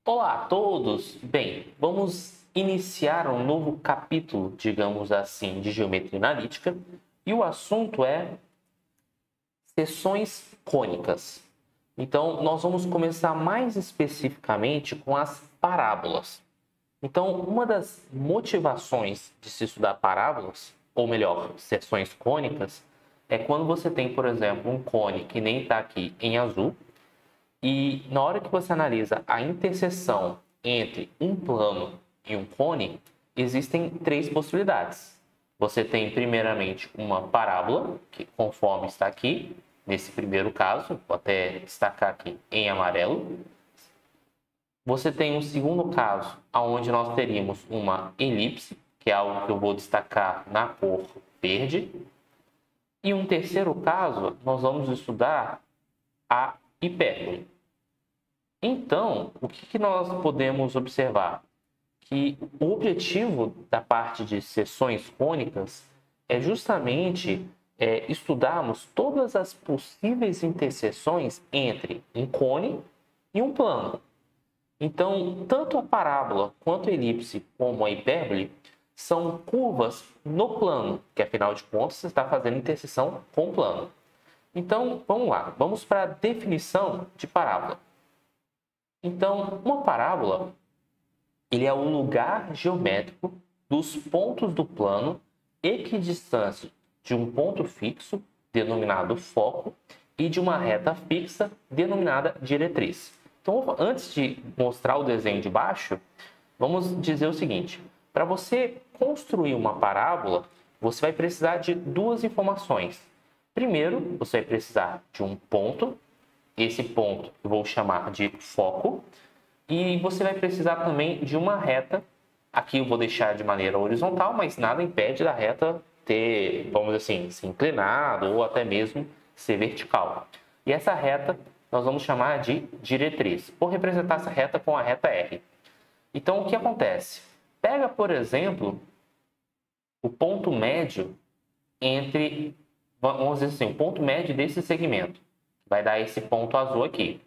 Olá a todos! Bem, vamos iniciar um novo capítulo, digamos assim, de geometria analítica e o assunto é seções cônicas. Então, nós vamos começar mais especificamente com as parábolas. Então, uma das motivações de se estudar parábolas, ou melhor, seções cônicas, é quando você tem, por exemplo, um cone que nem está aqui em azul, e na hora que você analisa a interseção entre um plano e um cone, existem três possibilidades. Você tem primeiramente uma parábola, que conforme está aqui, nesse primeiro caso, vou até destacar aqui em amarelo. Você tem um segundo caso, onde nós teríamos uma elipse, que é algo que eu vou destacar na cor verde. E um terceiro caso, nós vamos estudar a hipérbole. Então, o que nós podemos observar? Que o objetivo da parte de seções cônicas é justamente estudarmos todas as possíveis interseções entre um cone e um plano. Então, tanto a parábola quanto a elipse como a hipérbole são curvas no plano, que afinal de contas você está fazendo interseção com o plano. Então, vamos lá, vamos para a definição de parábola. Então, uma parábola, ele é o lugar geométrico dos pontos do plano equidistante de um ponto fixo, denominado foco, e de uma reta fixa, denominada diretriz. Então, antes de mostrar o desenho de baixo, vamos dizer o seguinte. Para você construir uma parábola, você vai precisar de duas informações. Primeiro, você vai precisar de um ponto. Esse ponto eu vou chamar de foco. E você vai precisar também de uma reta. Aqui eu vou deixar de maneira horizontal, mas nada impede da reta ter, vamos dizer assim, ser inclinado ou até mesmo ser vertical. E essa reta nós vamos chamar de diretriz. Vou representar essa reta com a reta R. Então, o que acontece? Pega, por exemplo, o ponto médio entre, vamos dizer assim, o ponto médio desse segmento. Vai dar esse ponto azul aqui.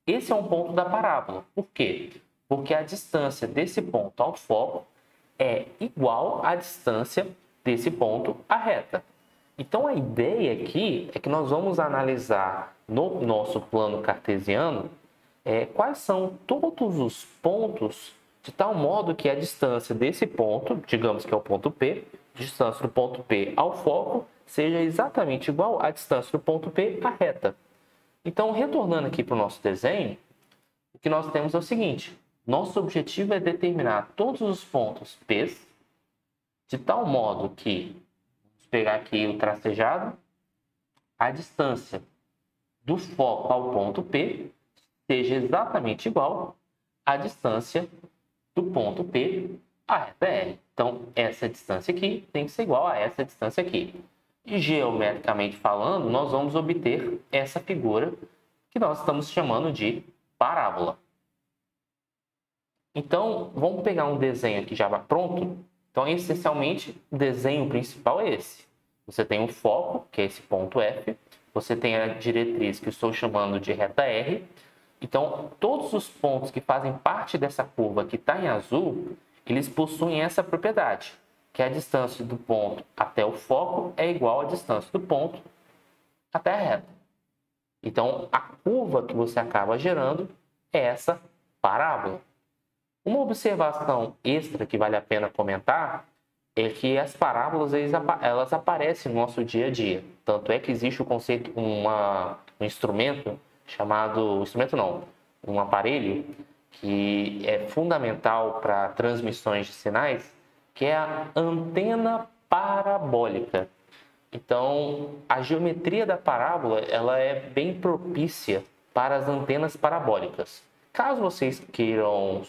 Esse é um ponto da parábola. Por quê? Porque a distância desse ponto ao foco é igual à distância desse ponto à reta. Então, a ideia aqui é que nós vamos analisar no nosso plano cartesiano quais são todos os pontos de tal modo que a distância desse ponto, digamos que é o ponto P, distância do ponto P ao foco, seja exatamente igual à distância do ponto P à reta. Então, retornando aqui para o nosso desenho, o que nós temos é o seguinte. Nosso objetivo é determinar todos os pontos P de tal modo que, vamos pegar aqui o tracejado, a distância do foco ao ponto P seja exatamente igual à distância do ponto P à reta R. Então, essa distância aqui tem que ser igual a essa distância aqui. E, geometricamente falando, nós vamos obter essa figura que nós estamos chamando de parábola. Então, vamos pegar um desenho aqui já pronto. Então, essencialmente, o desenho principal é esse. Você tem um foco, que é esse ponto F. Você tem a diretriz, que eu estou chamando de reta R. Então, todos os pontos que fazem parte dessa curva que está em azul, eles possuem essa propriedade, que a distância do ponto até o foco é igual à distância do ponto até a reta. Então, a curva que você acaba gerando é essa parábola. Uma observação extra que vale a pena comentar é que as parábolas elas aparecem no nosso dia a dia. Tanto é que existe o conceito, um instrumento chamado... Instrumento não, um aparelho que é fundamental para transmissões de sinais, que é a antena parabólica. Então, a geometria da parábola ela é bem propícia para as antenas parabólicas. Caso vocês queiram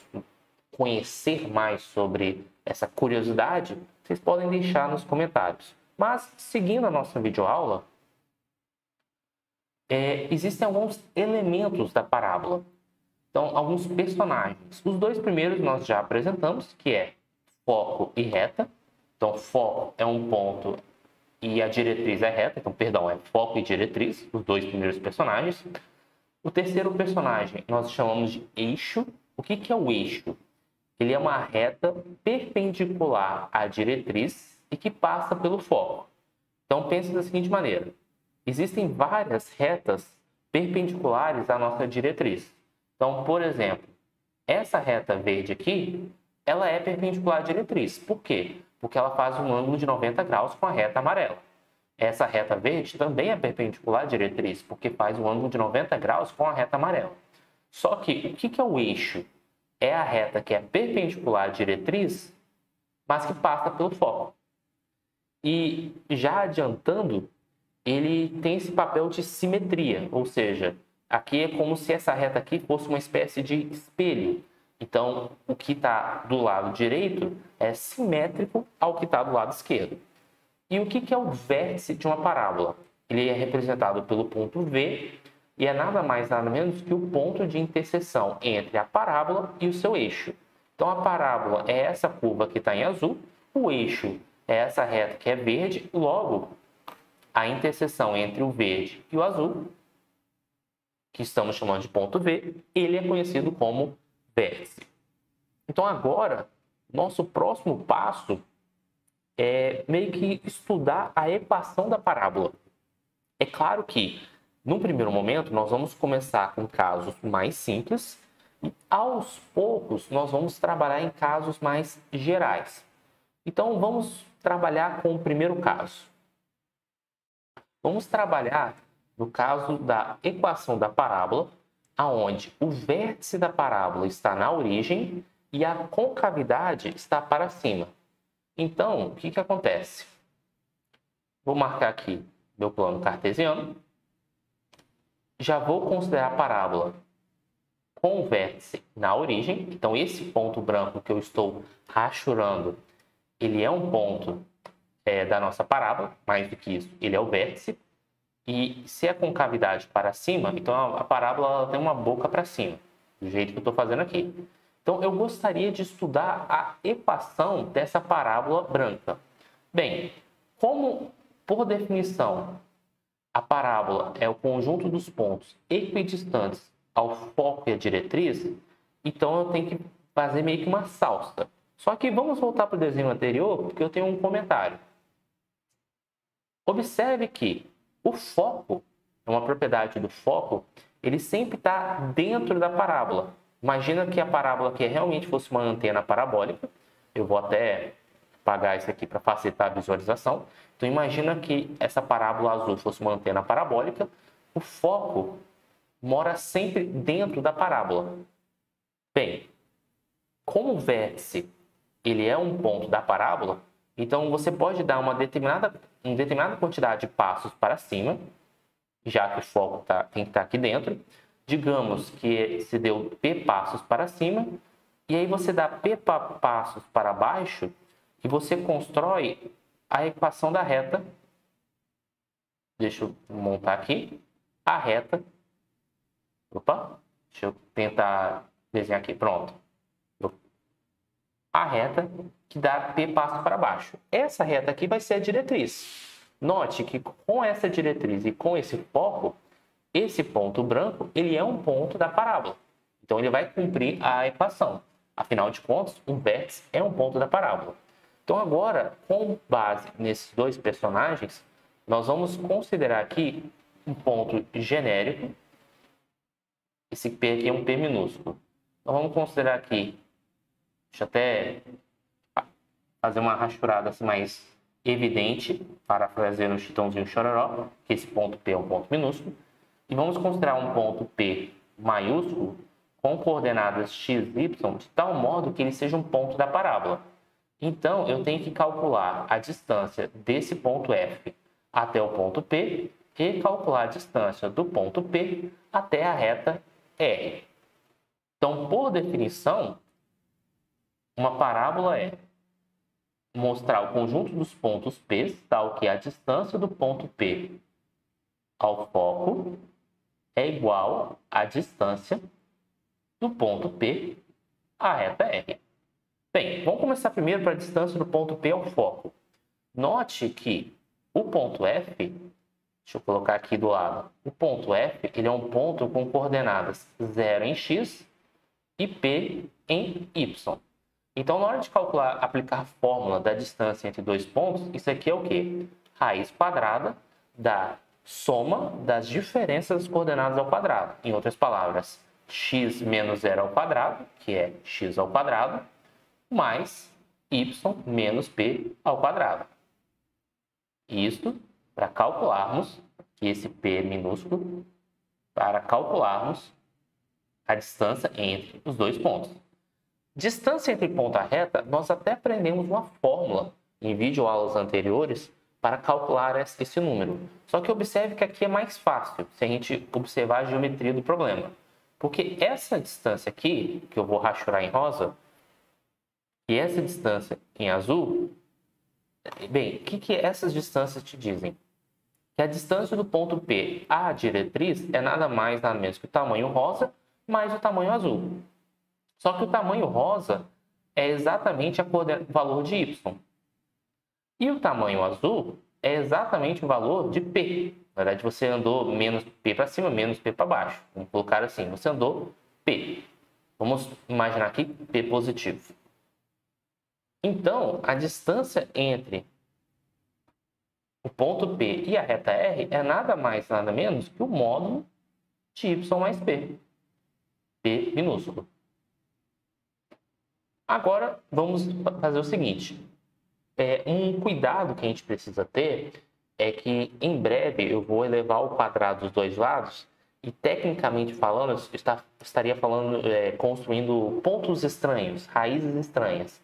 conhecer mais sobre essa curiosidade, vocês podem deixar nos comentários. Mas, seguindo a nossa videoaula, existem alguns elementos da parábola. Então, alguns personagens. Os dois primeiros nós já apresentamos, que é foco e reta. Então, foco é um ponto e a diretriz é reta. Então, perdão, é foco e diretriz, os dois primeiros personagens. O terceiro personagem nós chamamos de eixo. O que é o eixo? Ele é uma reta perpendicular à diretriz e que passa pelo foco. Então, pense da seguinte maneira. Existem várias retas perpendiculares à nossa diretriz. Então, por exemplo, essa reta verde aqui, ela é perpendicular à diretriz. Por quê? Porque ela faz um ângulo de 90 graus com a reta amarela. Essa reta verde também é perpendicular à diretriz, porque faz um ângulo de 90 graus com a reta amarela. Só que o que é o eixo? É a reta que é perpendicular à diretriz, mas que passa pelo foco. E já adiantando, ele tem esse papel de simetria, ou seja, aqui é como se essa reta aqui fosse uma espécie de espelho. Então, o que está do lado direito é simétrico ao que está do lado esquerdo. E o que é o vértice de uma parábola? Ele é representado pelo ponto V e é nada mais nada menos que o ponto de interseção entre a parábola e o seu eixo. Então, a parábola é essa curva que está em azul, o eixo é essa reta que é verde, logo, a interseção entre o verde e o azul, que estamos chamando de ponto V, ele é conhecido como vértice. Então, agora, nosso próximo passo é meio que estudar a equação da parábola. É claro que, num primeiro momento, nós vamos começar com casos mais simples e, aos poucos, nós vamos trabalhar em casos mais gerais. Então, vamos trabalhar com o primeiro caso. Vamos trabalhar no caso da equação da parábola, aonde o vértice da parábola está na origem e a concavidade está para cima. Então, o que acontece? Vou marcar aqui meu plano cartesiano. Já vou considerar a parábola com o vértice na origem. Então, esse ponto branco que eu estou rachurando, ele é um ponto da nossa parábola. Mais do que isso, ele é o vértice. E se a concavidade para cima, então a parábola ela tem uma boca para cima, do jeito que eu estou fazendo aqui. Então, eu gostaria de estudar a equação dessa parábola branca. Bem, como, por definição, a parábola é o conjunto dos pontos equidistantes ao foco e à diretriz, então eu tenho que fazer meio que uma salsa. Só que vamos voltar para o desenho anterior, porque eu tenho um comentário. Observe que o foco, é uma propriedade do foco, ele sempre está dentro da parábola. Imagina que a parábola aqui realmente fosse uma antena parabólica. Eu vou até apagar isso aqui para facilitar a visualização. Então, imagina que essa parábola azul fosse uma antena parabólica. O foco mora sempre dentro da parábola. Bem, como o vértice ele é um ponto da parábola, então você pode dar uma determinada quantidade de passos para cima, já que o foco tem que estar aqui dentro. Digamos que se deu P passos para cima, e aí você dá P passos para baixo, e você constrói a equação da reta. Deixa eu montar aqui. A reta. Opa, deixa eu tentar desenhar aqui. Pronto. A reta que dá P passos para baixo. Essa reta aqui vai ser a diretriz. Note que com essa diretriz e com esse foco, esse ponto branco, ele é um ponto da parábola. Então, ele vai cumprir a equação. Afinal de contas, um vértice é um ponto da parábola. Então, agora, com base nesses dois personagens, nós vamos considerar aqui um ponto genérico. Esse P aqui é um P minúsculo. Então, vamos considerar aqui, deixa eu até fazer uma rachurada assim mais evidente, parafraseando o Chitãozinho Chororó, que esse ponto P é um ponto minúsculo. E vamos considerar um ponto P maiúsculo com coordenadas x, y, de tal modo que ele seja um ponto da parábola. Então, eu tenho que calcular a distância desse ponto F até o ponto P e calcular a distância do ponto P até a reta R. Então, por definição, uma parábola é mostrar o conjunto dos pontos P, tal que a distância do ponto P ao foco é igual à distância do ponto P à reta R. Bem, vamos começar primeiro para a distância do ponto P ao foco. Note que o ponto F, deixa eu colocar aqui do lado, o ponto F ele é um ponto com coordenadas 0 em x e P em Y. Então, na hora de calcular, aplicar a fórmula da distância entre dois pontos, isso aqui é o quê? Raiz quadrada da soma das diferenças das coordenadas ao quadrado. Em outras palavras, x menos zero ao quadrado, que é x ao quadrado, mais y menos p ao quadrado. Isso para calcularmos, que esse p é minúsculo, para calcularmos a distância entre os dois pontos. Distância entre ponta reta, nós até aprendemos uma fórmula em videoaulas anteriores para calcular esse número. Só que observe que aqui é mais fácil se a gente observar a geometria do problema. Porque essa distância aqui, que eu vou rachurar em rosa, e essa distância em azul, bem, o que essas distâncias te dizem? Que a distância do ponto P à diretriz é nada mais, nada menos que o tamanho rosa mais o tamanho azul. Só que o tamanho rosa é exatamente o valor de y. E o tamanho azul é exatamente o valor de p. Na verdade, você andou menos p para cima, menos p para baixo. Vamos colocar assim, você andou p. Vamos imaginar aqui p positivo. Então, a distância entre o ponto P e a reta R é nada mais, nada menos que o módulo de y mais p. P minúsculo. Agora, vamos fazer o seguinte. Um cuidado que a gente precisa ter é que, em breve, eu vou elevar ao quadrado dos dois lados e, tecnicamente falando, eu estaria construindo pontos estranhos, raízes estranhas.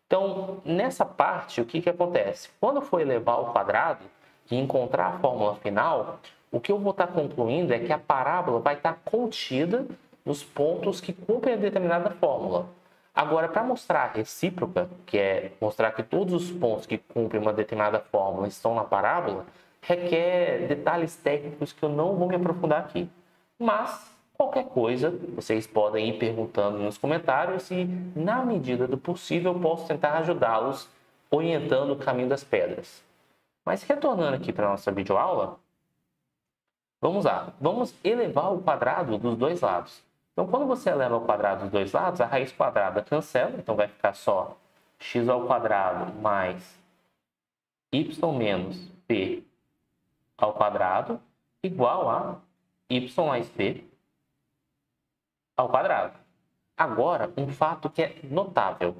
Então, nessa parte, o que acontece? Quando eu for elevar ao quadrado e encontrar a fórmula final, o que eu vou estar concluindo é que a parábola vai estar contida nos pontos que cumprem a determinada fórmula. Agora, para mostrar a recíproca, que é mostrar que todos os pontos que cumprem uma determinada fórmula estão na parábola, requer detalhes técnicos que eu não vou me aprofundar aqui. Mas, qualquer coisa, vocês podem ir perguntando nos comentários e, na medida do possível, eu posso tentar ajudá-los orientando o caminho das pedras. Mas, retornando aqui para a nossa videoaula, vamos lá. Vamos elevar o quadrado dos dois lados. Então, quando você eleva ao quadrado dos dois lados, a raiz quadrada cancela, então vai ficar só x ao quadrado mais y menos p ao quadrado igual a y mais p ao quadrado. Agora, um fato que é notável.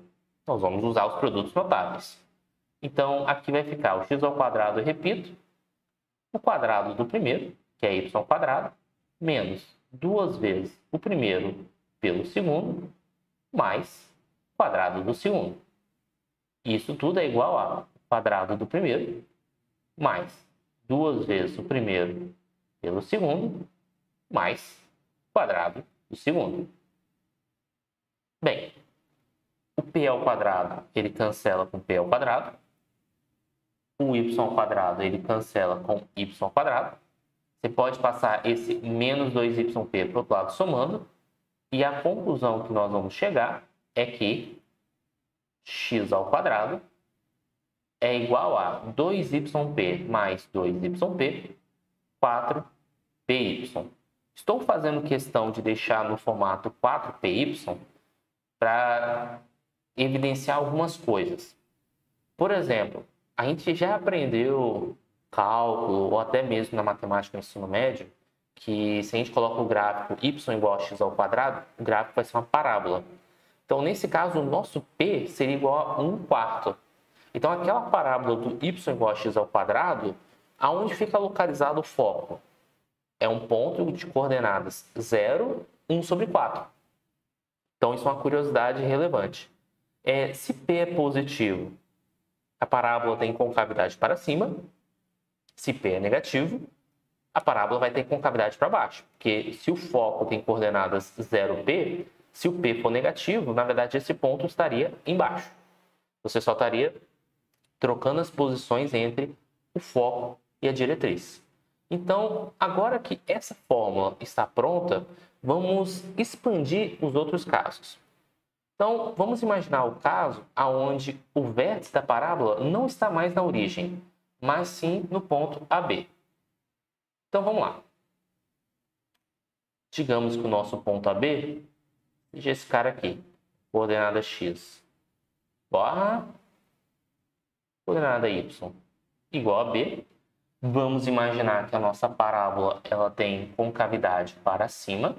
Nós vamos usar os produtos notáveis. Então, aqui vai ficar o x ao quadrado, eu repito, o quadrado do primeiro, que é y ao quadrado, menos 2 vezes o primeiro pelo segundo, mais o quadrado do segundo. Isso tudo é igual a quadrado do primeiro, mais 2 vezes o primeiro pelo segundo, mais o quadrado do segundo. Bem, o p ao quadrado, ele cancela com p ao quadrado. O y ao quadrado, ele cancela com y ao quadrado. Você pode passar esse menos 2yp para o outro lado somando. E a conclusão que nós vamos chegar é que x ao quadrado é igual a 2yp mais 2yp, 4py. Estou fazendo questão de deixar no formato 4py para evidenciar algumas coisas. Por exemplo, a gente já aprendeu cálculo, ou até mesmo na matemática no ensino médio, que se a gente coloca o gráfico y igual a x ao quadrado, o gráfico vai ser uma parábola. Então, nesse caso, o nosso p seria igual a 1/4. Então, aquela parábola do y igual a x ao quadrado, aonde fica localizado o foco? É um ponto de coordenadas 0, 1/4. Então, isso é uma curiosidade relevante. Se p é positivo, a parábola tem concavidade para cima. Se p é negativo, a parábola vai ter concavidade para baixo. Porque se o foco tem coordenadas 0p, se o p for negativo, na verdade esse ponto estaria embaixo. Você só estaria trocando as posições entre o foco e a diretriz. Então, agora que essa fórmula está pronta, vamos expandir os outros casos. Então, vamos imaginar o caso onde o vértice da parábola não está mais na origem, mas sim no ponto AB. Então, vamos lá. Digamos que o nosso ponto AB seja esse cara aqui, coordenada x barra coordenada y igual a b. Vamos imaginar que a nossa parábola ela tem concavidade para cima.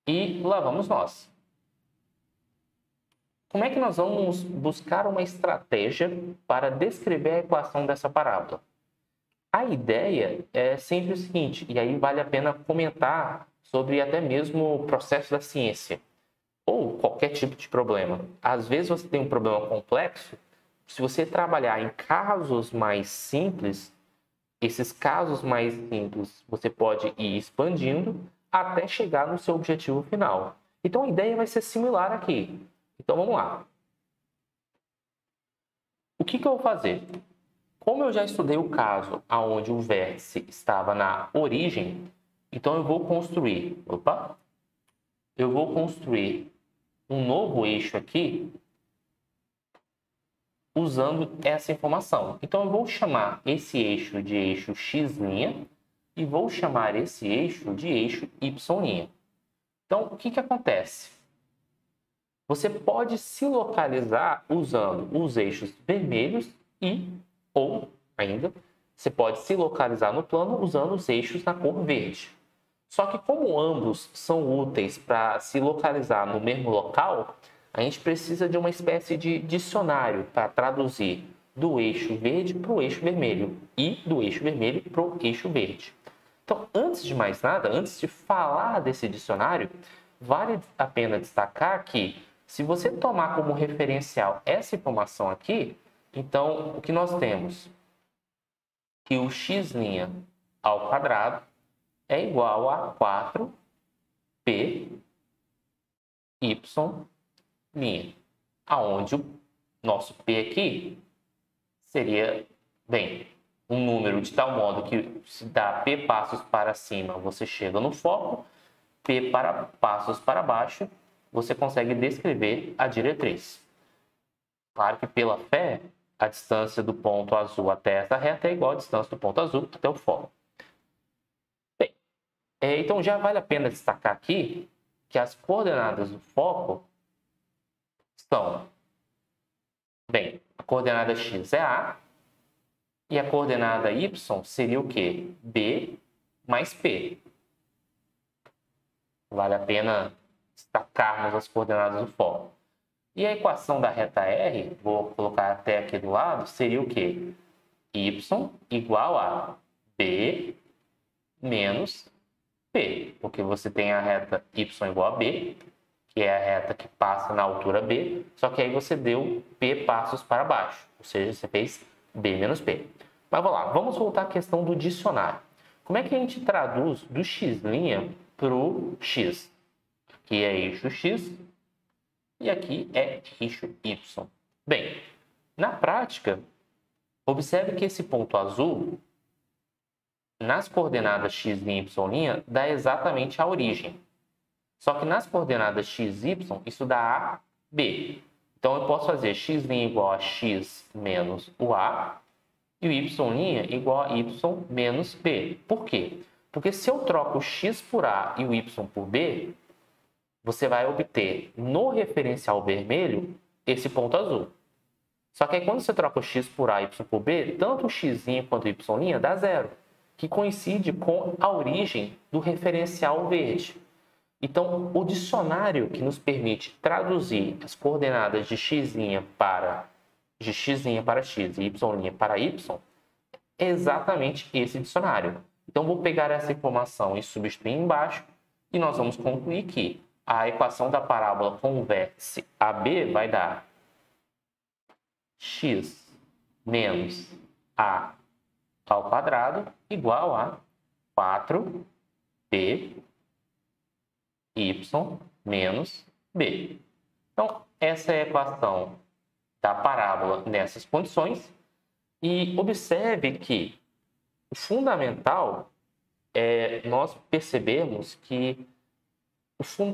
E lá vamos nós. Como é que nós vamos buscar uma estratégia para descrever a equação dessa parábola? A ideia é sempre o seguinte, e aí vale a pena comentar sobre até mesmo o processo da ciência, ou qualquer tipo de problema. Às vezes você tem um problema complexo, se você trabalhar em casos mais simples, esses casos mais simples você pode ir expandindo até chegar no seu objetivo final. Então a ideia vai ser similar aqui. Então vamos lá. O que eu vou fazer? Como eu já estudei o caso onde o vértice estava na origem, então eu vou construir, um novo eixo aqui usando essa informação. Então eu vou chamar esse eixo de eixo x' e vou chamar esse eixo de eixo y'. Então o que acontece? Você pode se localizar usando os eixos vermelhos ou ainda, você pode se localizar no plano usando os eixos na cor verde. Só que como ambos são úteis para se localizar no mesmo local, a gente precisa de uma espécie de dicionário para traduzir do eixo verde para o eixo vermelho e do eixo vermelho para o eixo verde. Então, antes de mais nada, antes de falar desse dicionário, vale a pena destacar que se você tomar como referencial essa informação aqui, então o que nós temos? Que o x' ao quadrado é igual a 4p y', aonde o nosso p aqui seria, bem, um número de tal modo que se dá p passos para cima, você chega no foco, p para passos para baixo, você consegue descrever a diretriz. Claro que pela fé, a distância do ponto azul até essa reta é igual à distância do ponto azul até o foco. Bem, então já vale a pena destacar aqui que as coordenadas do foco são, bem, a coordenada x é A e a coordenada y seria o quê? B mais P. Vale a pena destacarmos as coordenadas do foco. E a equação da reta R, vou colocar até aqui do lado, seria o quê? Y igual a B menos P, porque você tem a reta Y igual a B, que é a reta que passa na altura B, só que aí você deu P passos para baixo, ou seja, você fez B menos P. Mas vamos lá, vamos voltar à questão do dicionário. Como é que a gente traduz do x' para o x? Aqui é eixo x e aqui é eixo y. Bem, na prática, observe que esse ponto azul, nas coordenadas x' e y', dá exatamente a origem. Só que nas coordenadas x, y, isso dá a, b. Então, eu posso fazer x' igual a x menos o a e o y' igual a y menos b. Por quê? Porque se eu troco o x por a e o y por b, você vai obter no referencial vermelho esse ponto azul. Só que aí quando você troca o x por a e y por b, tanto o x' quanto o y' dá zero, que coincide com a origem do referencial verde. Então, o dicionário que nos permite traduzir as coordenadas de x' para x e y' para y é exatamente esse dicionário. Então, vou pegar essa informação e substituir embaixo e nós vamos concluir que a equação da parábola com o vértice AB vai dar x menos a ao quadrado igual a 4p y menos b. Então, essa é a equação da parábola nessas condições. E observe que o fundamental é nós percebermos que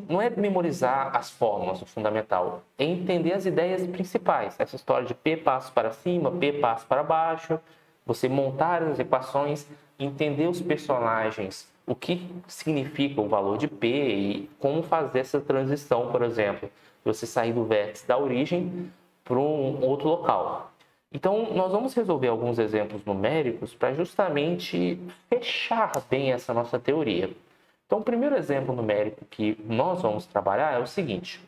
não é memorizar as fórmulas, o fundamental é entender as ideias principais. Essa história de P passos para cima, P passos para baixo, você montar as equações, entender os personagens o que significa o valor de P e como fazer essa transição, por exemplo, de você sair do vértice da origem para um outro local. Então, nós vamos resolver alguns exemplos numéricos para justamente fechar bem essa nossa teoria. Então, o primeiro exemplo numérico que nós vamos trabalhar é o seguinte.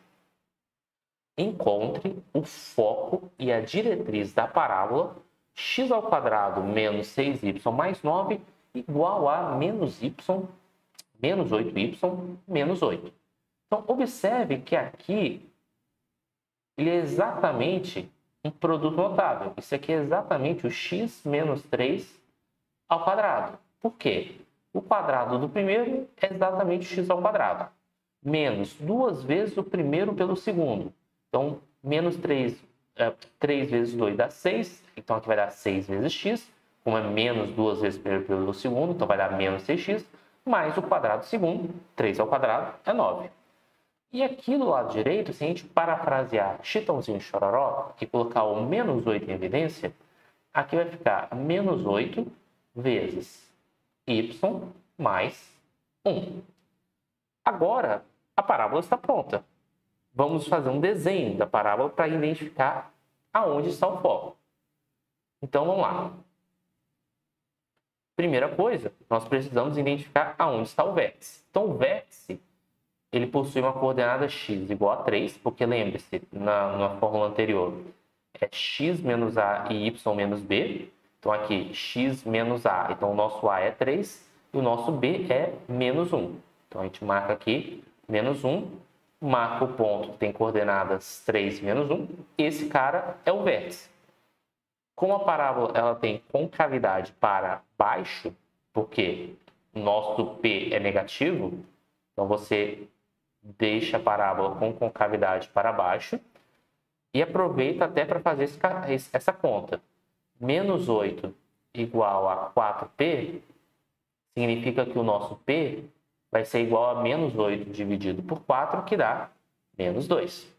Encontre o foco e a diretriz da parábola x² menos 6y mais 9 igual a menos y menos 8y menos 8. Então, observe que aqui ele é exatamente um produto notável. Isso aqui é exatamente o x menos 3 ao quadrado. Por quê? O quadrado do primeiro é exatamente x ao quadrado, menos 2 vezes o primeiro pelo segundo. Então, menos 3 vezes 2 dá 6, então aqui vai dar 6 vezes x, como é menos 2 vezes o primeiro pelo segundo, então vai dar menos 6x, mais o quadrado do segundo, 3 ao quadrado é 9. E aqui do lado direito, se a gente parafrasear Chitãozinho Chororó e colocar o menos 8 em evidência, aqui vai ficar menos 8 vezes y mais 1. Agora, a parábola está pronta. Vamos fazer um desenho da parábola para identificar aonde está o foco. Então, vamos lá. Primeira coisa, nós precisamos identificar aonde está o vértice. Então, o vértice ele possui uma coordenada x igual a 3, porque lembre-se, na fórmula anterior, é x menos a e y menos b. Então, aqui, x menos a. Então, o nosso a é 3 e o nosso b é menos 1. Então, a gente marca aqui menos 1, marca o ponto que tem coordenadas 3 e menos 1. Esse cara é o vértice. Como a parábola ela tem concavidade para baixo, porque nosso P é negativo, então você deixa a parábola com concavidade para baixo e aproveita até para fazer essa conta. Menos 8 igual a 4P significa que o nosso P vai ser igual a menos 8 dividido por 4, que dá menos 2.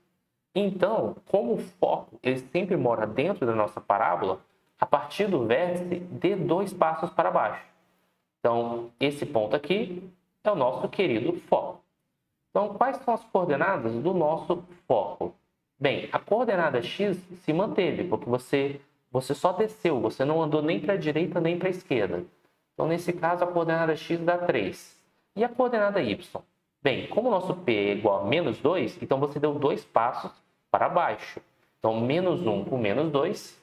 Então, como o foco ele sempre mora dentro da nossa parábola, a partir do vértice, dê 2 passos para baixo. Então, esse ponto aqui é o nosso querido foco. Então, quais são as coordenadas do nosso foco? Bem, a coordenada x se manteve, porque você só desceu, você não andou nem para a direita nem para a esquerda. Então, nesse caso, a coordenada x dá 3. E a coordenada y? Bem, como o nosso P é igual a menos 2, então você deu 2 passos para baixo. Então, menos 1 com menos 2,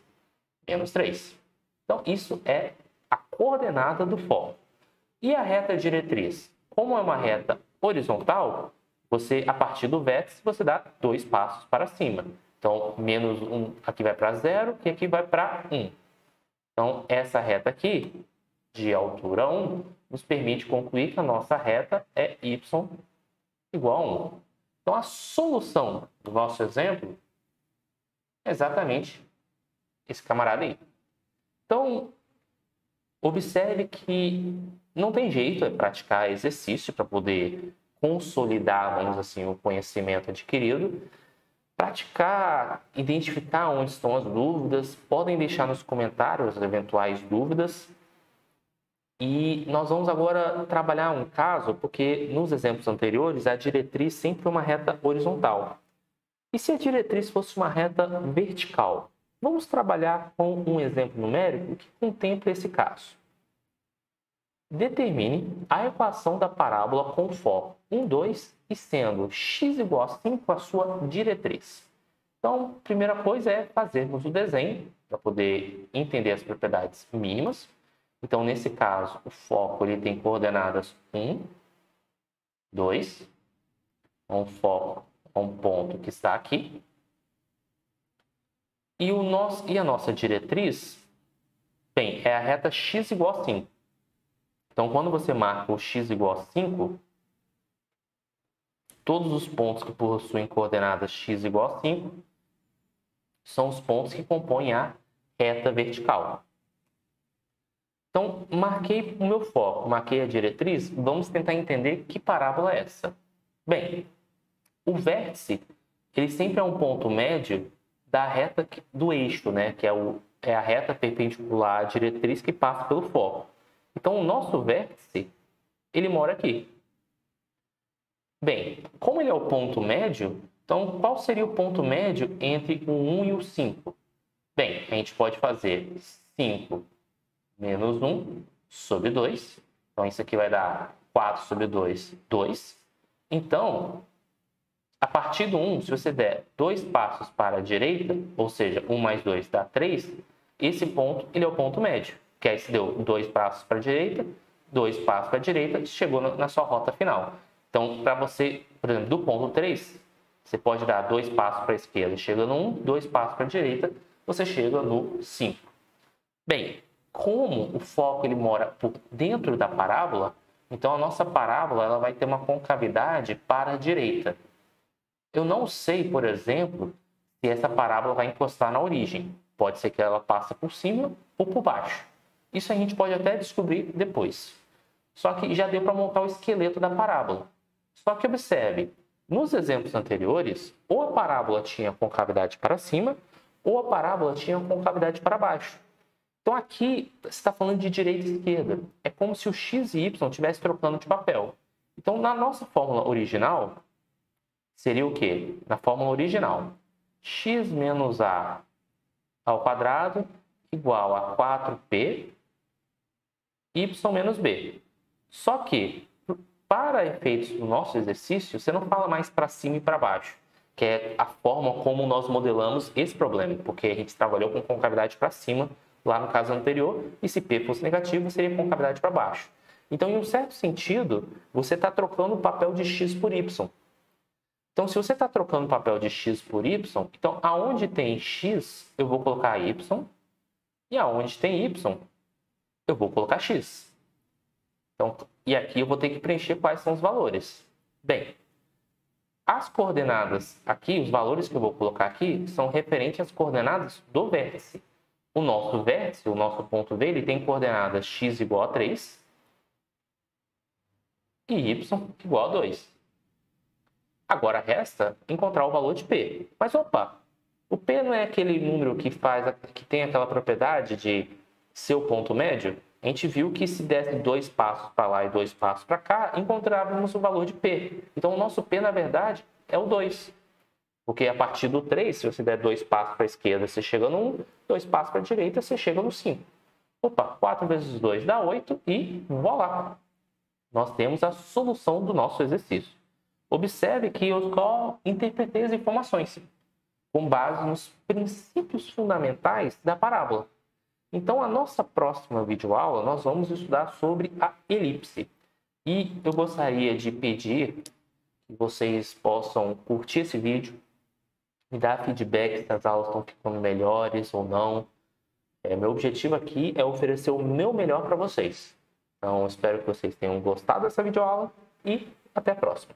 menos 3. Então, isso é a coordenada do foco. E a reta diretriz? Como é uma reta horizontal, você, a partir do vértice, você dá 2 passos para cima. Então, menos 1 aqui vai para 0 e aqui vai para 1. Então, essa reta aqui, de altura 1, nos permite concluir que a nossa reta é y igual a 1. Então, a solução do nosso exemplo é exatamente esse camarada aí. Então, observe que não tem jeito de praticar exercício para poder consolidar, vamos assim, o conhecimento adquirido. Praticar, identificar onde estão as dúvidas. Podem deixar nos comentários as eventuais dúvidas. E nós vamos agora trabalhar um caso, porque nos exemplos anteriores a diretriz sempre é uma reta horizontal. E se a diretriz fosse uma reta vertical? Vamos trabalhar com um exemplo numérico que contempla esse caso. Determine a equação da parábola com foco 1, 2 e sendo x igual a 5 a sua diretriz. Então, a primeira coisa é fazermos o desenho para poder entender as propriedades mínimas. Então, nesse caso, o foco ele tem coordenadas 1, 2, um foco, um ponto que está aqui. E a nossa diretriz, bem, é a reta x igual a 5. Então, quando você marca o x igual a 5, todos os pontos que possuem coordenadas x igual a 5 são os pontos que compõem a reta vertical. Então, marquei o meu foco, marquei a diretriz, vamos tentar entender que parábola é essa. Bem, o vértice, ele sempre é um ponto médio da reta do eixo, né? Que é a reta perpendicular à diretriz que passa pelo foco. Então, o nosso vértice ele mora aqui. Bem, como ele é o ponto médio, então qual seria o ponto médio entre o 1 e o 5? Bem, a gente pode fazer 5 menos 1 sobre 2. Então, isso aqui vai dar 4 sobre 2, 2. Então, a partir do 1, se você der 2 passos para a direita, ou seja, 1 mais 2 dá 3, esse ponto ele é o ponto médio. Que aí você deu 2 passos para a direita, 2 passos para a direita, chegou na sua rota final. Então, para você, por exemplo, do ponto 3, você pode dar 2 passos para a esquerda, chega no 1, 2 passos para a direita, você chega no 5. Bem, como o foco ele mora por dentro da parábola, então a nossa parábola ela vai ter uma concavidade para a direita. Eu não sei, por exemplo, se essa parábola vai encostar na origem. Pode ser que ela passe por cima ou por baixo. Isso a gente pode até descobrir depois. Só que já deu para montar o esqueleto da parábola. Só que observe, nos exemplos anteriores, ou a parábola tinha concavidade para cima, ou a parábola tinha concavidade para baixo. Então aqui você está falando de direita e esquerda. É como se o x e y estivessem trocando de papel. Então na nossa fórmula original, seria o quê? Na fórmula original, x menos a ao quadrado igual a 4p y menos b. Só que, para efeitos do nosso exercício, você não fala mais para cima e para baixo, que é a forma como nós modelamos esse problema, porque a gente trabalhou com concavidade para cima lá no caso anterior, e se p fosse negativo, seria concavidade para baixo. Então, em um certo sentido, você está trocando o papel de x por y. Então, se você está trocando o papel de x por y, então aonde tem x, eu vou colocar y, e aonde tem y, eu vou colocar x. Então, e aqui eu vou ter que preencher quais são os valores. Bem, as coordenadas aqui, os valores que eu vou colocar aqui, são referentes às coordenadas do vértice. O nosso vértice, o nosso ponto V, ele tem coordenadas x igual a 3 e y igual a 2. Agora resta encontrar o valor de P. Mas opa, o P não é aquele número que tem aquela propriedade de ser o ponto médio? A gente viu que se desse 2 passos para lá e 2 passos para cá, encontrávamos o valor de P. Então o nosso P, na verdade, é o 2. Porque a partir do 3, se você der 2 passos para a esquerda, você chega no 1, 2 passos para a direita, você chega no 5. Opa, 4 vezes 2 dá 8 e voilá! Nós temos a solução do nosso exercício. Observe que eu só interpretei as informações com base nos princípios fundamentais da parábola. Então, a nossa próxima videoaula, nós vamos estudar sobre a elipse. E eu gostaria de pedir que vocês possam curtir esse vídeo, me dar feedback se as aulas estão ficando melhores ou não. Meu objetivo aqui é oferecer o meu melhor para vocês. Então, espero que vocês tenham gostado dessa videoaula e até a próxima.